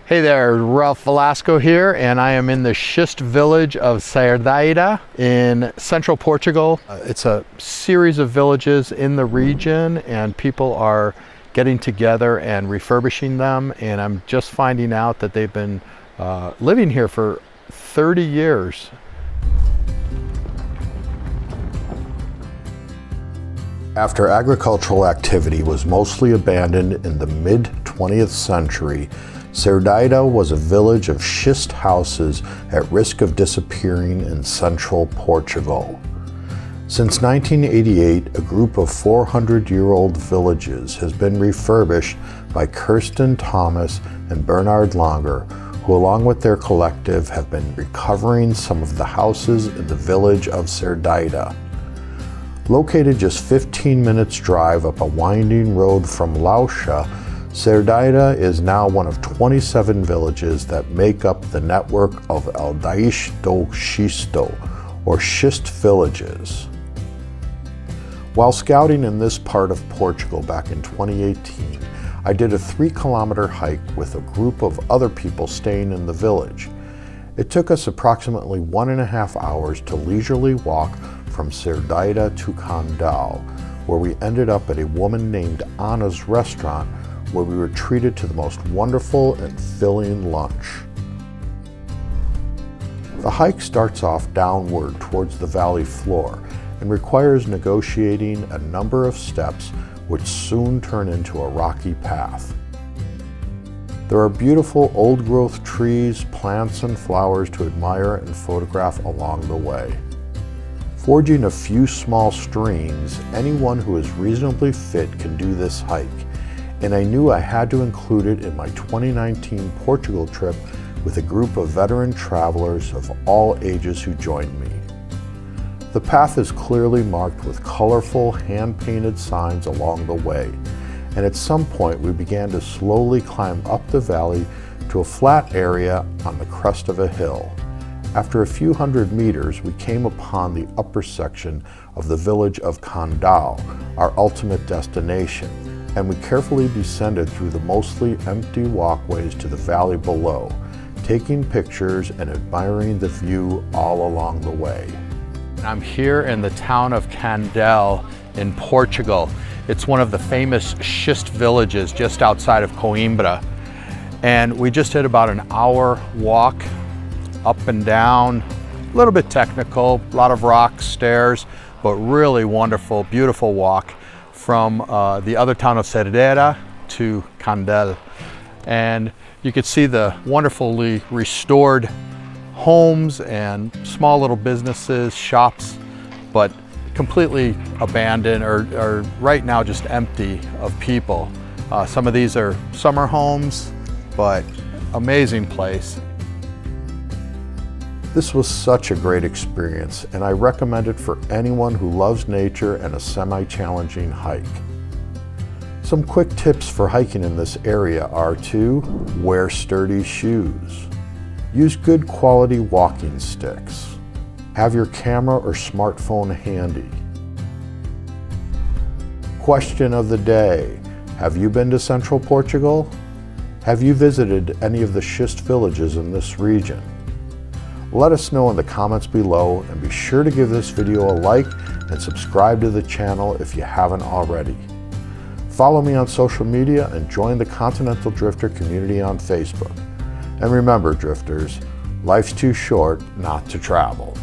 Hey there, Ralph Velasco here, and I am in the Schist Village of Cerdaida in Central Portugal. It's a series of villages in the region, and people are getting together and refurbishing them, and I'm just finding out that they've been living here for 30 years. After agricultural activity was mostly abandoned in the mid-20th century, Cerdaida was a village of schist houses at risk of disappearing in central Portugal. Since 1988, a group of 400-year-old villages has been refurbished by Kirsten Thomas and Bernard Langer, who along with their collective have been recovering some of the houses in the village of Cerdaida. Located just 15 minutes drive up a winding road from lousa, Cerdaida is now one of 27 villages that make up the network of aldeias do Xisto, or schist villages. While scouting in this part of Portugal back in 2018, I did a 3-kilometer hike with a group of other people staying in the village. It took us approximately 1.5 hours to leisurely walk from Cerdaida to Candal, where we ended up at a woman named Anna's restaurant, where we were treated to the most wonderful and filling lunch. The hike starts off downward towards the valley floor and requires negotiating a number of steps which soon turn into a rocky path. There are beautiful old-growth trees, plants, and flowers to admire and photograph along the way. Forging a few small streams, anyone who is reasonably fit can do this hike, and I knew I had to include it in my 2019 Portugal trip with a group of veteran travelers of all ages who joined me. The path is clearly marked with colorful hand-painted signs along the way, and at some point we began to slowly climb up the valley to a flat area on the crest of a hill. After a few hundred meters, we came upon the upper section of the village of Candal, our ultimate destination, and we carefully descended through the mostly empty walkways to the valley below, taking pictures and admiring the view all along the way. I'm here in the town of Candal in Portugal. It's one of the famous schist villages just outside of Coimbra. And we just did about an hour walk up and down, a little bit technical, a lot of rocks, stairs, but really wonderful, beautiful walk from the other town of Cerdeira to Candal. And you could see the wonderfully restored homes and small little businesses, shops, but completely abandoned or right now just empty of people. Some of these are summer homes, but amazing place. This was such a great experience, and I recommend it for anyone who loves nature and a semi-challenging hike. Some quick tips for hiking in this area are to wear sturdy shoes, use good quality walking sticks, have your camera or smartphone handy. Question of the day: have you been to Central Portugal? Have you visited any of the schist villages in this region? Let us know in the comments below, and be sure to give this video a like and subscribe to the channel if you haven't already. Follow me on social media and join the Continental Drifter community on Facebook. And remember, drifters, life's too short not to travel.